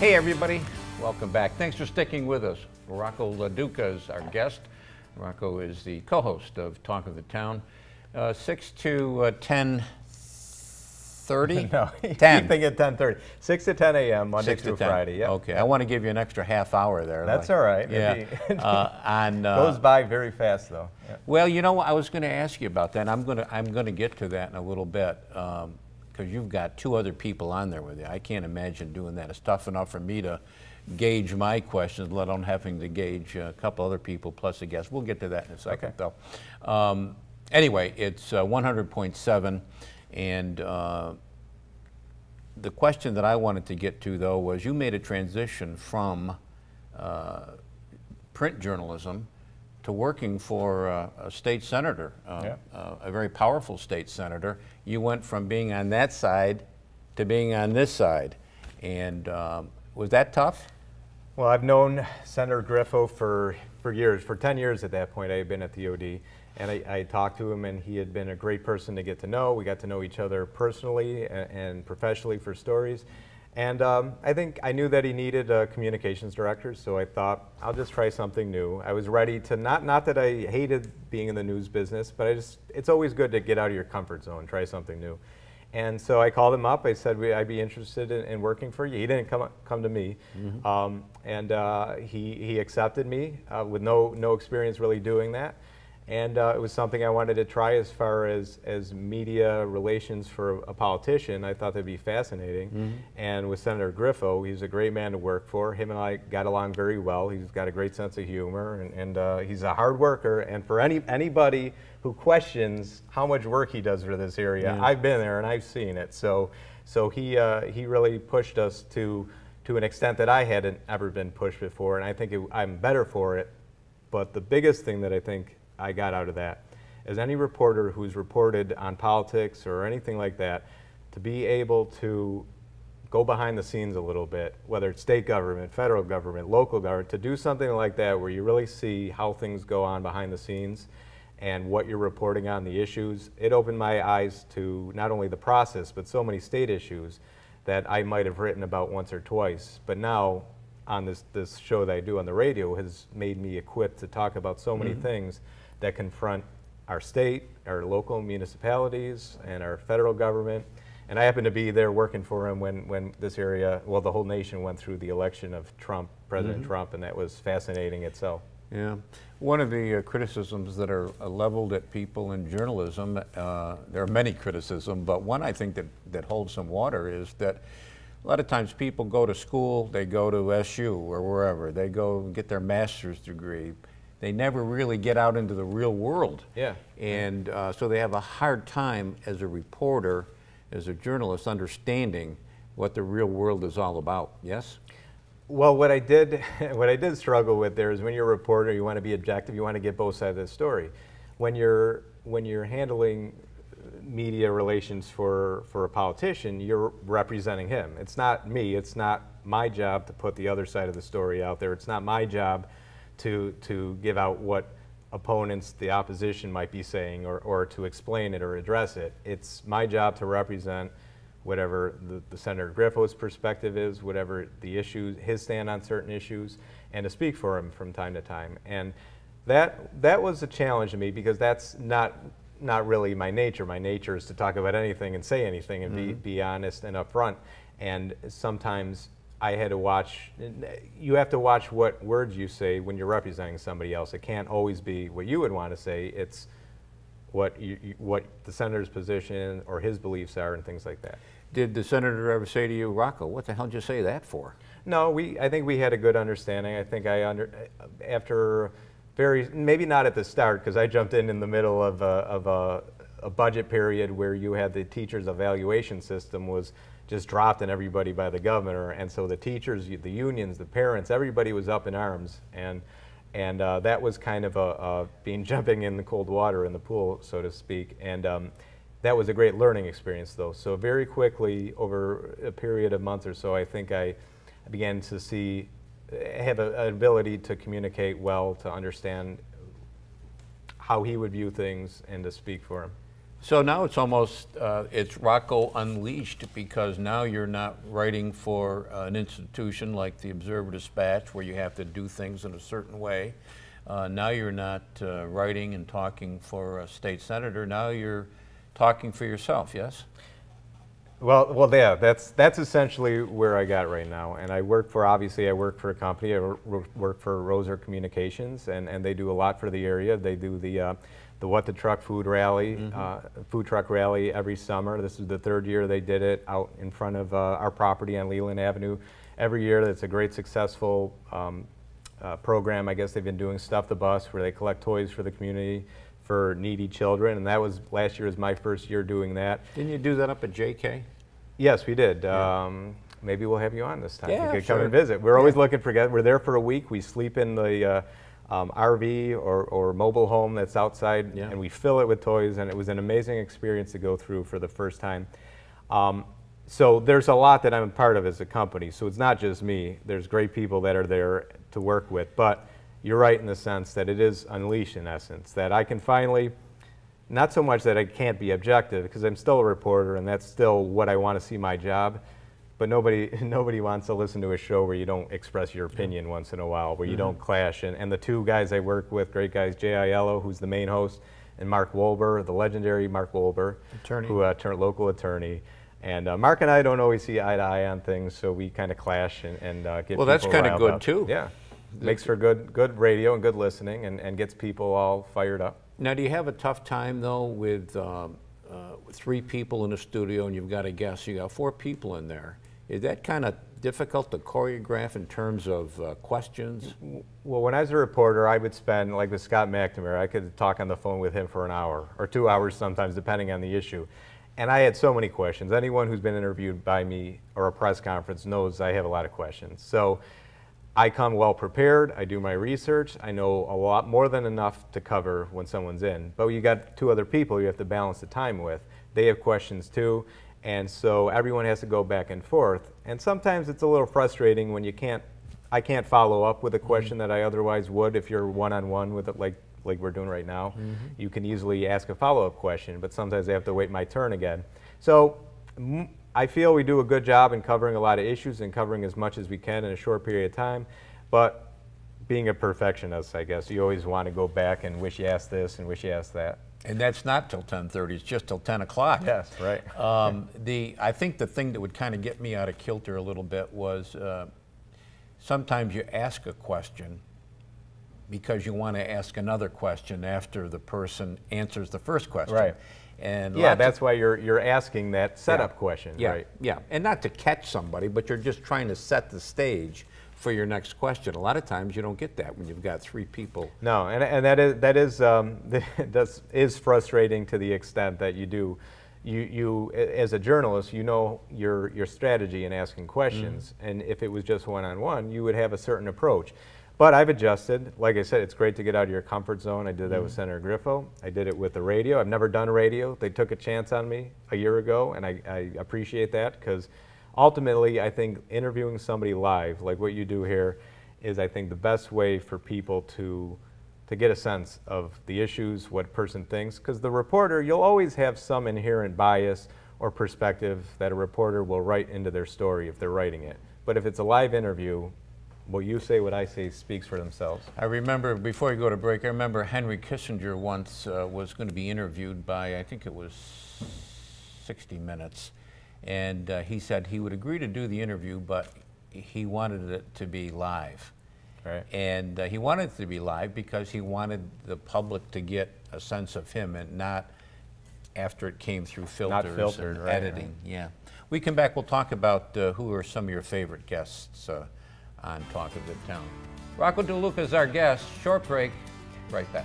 Hey everybody, welcome back. Thanks for sticking with us. Rocco LaDuca is our guest. Rocco is the co-host of Talk of the Town. 6 to 10:30? No, 10. Keep thinking 10:30. 6 to 10 a.m. Monday through Friday. Yep. Okay, I want to give you an extra half hour there. That's all right. Yeah. Goes by very fast though. Yeah. Well, you know, I was going to ask you about that. I'm going to get to that in a little bit. Because you've got two other people on there with you. I can't imagine doing that. It's tough enough for me to gauge my questions, let alone having to gauge a couple other people plus a guest. We'll get to that in a second, though. Anyway, it's 100.7, and the question that I wanted to get to, though, was you made a transition from print journalism to working for a state senator, a very powerful state senator. You went from being on that side to being on this side. And was that tough? Well, I've known Senator Griffo for years, for 10 years at that point. I had been at the OD, and I talked to him, and he had been a great person to get to know. We got to know each other personally and professionally for stories. And I think I knew that he needed a communications director, so I thought, I'll just try something new. I was ready to, not that I hated being in the news business, but it's always good to get out of your comfort zone, try something new. And so I called him up. I said, I'd be interested in working for you. He didn't come to me. Mm-hmm. He accepted me with no experience really doing that. And it was something I wanted to try as far as media relations for a politician. I thought that'd be fascinating. Mm-hmm. And with Senator Griffo, he's a great man to work for. Him and I got along very well. He's got a great sense of humor, and he's a hard worker. And for anybody who questions how much work he does for this area, I've been there and I've seen it. So he really pushed us to an extent that I hadn't ever been pushed before, and I think I'm better for it. But the biggest thing that I think I got out of that is any reporter who's reported on politics or anything like that, to be able to go behind the scenes a little bit, whether it's state government, federal government, local government, to do something like that where you really see how things go on behind the scenes and what you're reporting on, the issues. It opened my eyes to not only the process, but so many state issues that I might have written about once or twice. But now, on this show that I do on the radio, has made me equipped to talk about so many things that confront our state, our local municipalities, and our federal government. And I happened to be there working for him when this area, well, the whole nation went through the election of Trump, President Trump, and that was fascinating itself. Yeah. One of the criticisms that are leveled at people in journalism, there are many criticisms, but one I think that holds some water is that a lot of times people go to school, they go to SU or wherever, they go get their master's degree. They never really get out into the real world. Yeah. And so they have a hard time as a reporter, as a journalist, understanding what the real world is all about. Yes? Well, what I did struggle with there is when you're a reporter, you want to be objective, you want to get both sides of the story. When you're handling media relations for a politician, you're representing him. It's not me. It's not my job to put the other side of the story out there. It's not my job to give out what opponents, the opposition might be saying, or to explain it or address it. It's my job to represent whatever the Senator Griffo's perspective is, whatever the issues, his stand on certain issues, and to speak for him from time to time. And that was a challenge to me, because that's not really my nature. My nature is to talk about anything and say anything and be honest and upfront. And sometimes I had to watch, you have to watch what words you say when you're representing somebody else. It can't always be what you would want to say. It's what the senator's position or his beliefs are and things like that. Did the senator ever say to you, Rocco, what the hell did you say that for? No, I think we had a good understanding. I think after maybe not at the start, because I jumped in the middle of a budget period where you had the teachers' evaluation system was just dropped on everybody by the governor, and so the teachers, the unions, the parents, everybody was up in arms, and that was kind of jumping in the cold water in the pool, so to speak, and that was a great learning experience, though. So very quickly, over a period of months or so, I think I began to have an ability to communicate well, to understand how he would view things, and to speak for him. So now it's almost, it's Rocco Unleashed, because now you're not writing for an institution like the Observer-Dispatch where you have to do things in a certain way. Now you're not writing and talking for a state senator. Now you're talking for yourself, yes? Well, yeah, that's essentially where I got right now. And I work for, obviously, I work for a company. I work for Roser Communications, and they do a lot for the area. They do the What the Truck food rally, food truck rally every summer. This is the 3rd year they did it out in front of our property on Leland Avenue. Every year, it's a great successful program. I guess they've been doing Stuff the Bus, where they collect toys for the community for needy children, and that was, last year was my first year doing that. Didn't you do that up at JK? Yes, we did. Yeah. Maybe we'll have you on this time. Yeah, You could sure. come and visit. We're always looking for guests. We're there for a week. We sleep in the RV or mobile home that's outside, and we fill it with toys, and it was an amazing experience to go through for the first time. So there's a lot that I'm a part of as a company, so it's not just me. There's great people that are there to work with, but you're right in the sense that it is unleashed, in essence, that I can finally, not so much that I can't be objective, because I'm still a reporter and that's still what I want to see my job, but nobody wants to listen to a show where you don't express your opinion once in a while, where you don't clash. And the two guys I work with, great guys, J.I. Yellow, who's the main host, and Mark Wolber, the legendary Mark Wolber, attorney, who turned local attorney. And Mark and I don't always see eye to eye on things, so we kind of clash and get people well, that's kind of good up. too. Yeah, makes for good radio and good listening, and gets people all fired up. Now, do you have a tough time though with 3 people in a studio and you've got a guest? You got 4 people in there. Is that kind of difficult to choreograph in terms of questions? Well, when I was a reporter, I would spend, like with Scott McNamara, I could talk on the phone with him for an hour or 2 hours sometimes, depending on the issue. And I had so many questions. Anyone who's been interviewed by me or a press conference knows I have a lot of questions. So I come well prepared, I do my research, I know a lot more than enough to cover when someone's in. But you got 2 other people you have to balance the time with. They have questions too, and so everyone has to go back and forth. And sometimes it's a little frustrating when I can't follow up with a question that I otherwise would if you're one-on-one with it, like we're doing right now. You can easily ask a follow-up question, but sometimes I have to wait my turn again. So I feel we do a good job in covering a lot of issues and covering as much as we can in a short period of time, but being a perfectionist, I guess, you always want to go back and wish you asked this and wish you asked that. And that's not till 10:30, it's just till 10 o'clock. Yes, right. I think the thing that would kind of get me out of kilter a little bit was sometimes you ask a question because you want to ask another question after the person answers the first question. Right. And yeah, that's why you're asking that setup question, yeah, right? Yeah, and not to catch somebody, but you're just trying to set the stage for your next question. A lot of times you don't get that when you've got 3 people. No, and that is frustrating to the extent that you as a journalist, you know your strategy in asking questions, and if it was just one-on-one, you would have a certain approach. But I've adjusted. Like I said, it's great to get out of your comfort zone. I did that with Senator Griffo. I did it with the radio. I've never done radio. They took a chance on me a year ago, and I appreciate that, because ultimately I think interviewing somebody live, like what you do here, is I think the best way for people to get a sense of the issues, what a person thinks, because the reporter, you'll always have some inherent bias or perspective that a reporter will write into their story if they're writing it. But if it's a live interview, what you say, what I say speaks for themselves. I remember, before you go to break, I remember Henry Kissinger once was going to be interviewed by, I think it was 60 Minutes, and he said he would agree to do the interview, but he wanted it to be live. Right. And he wanted it to be live because he wanted the public to get a sense of him and not after it came through filters and right, editing. right. Yeah. We come back, we'll talk about who are some of your favorite guests on Talk of the Town. Rocco DeLuca is our guest. Short break, right back.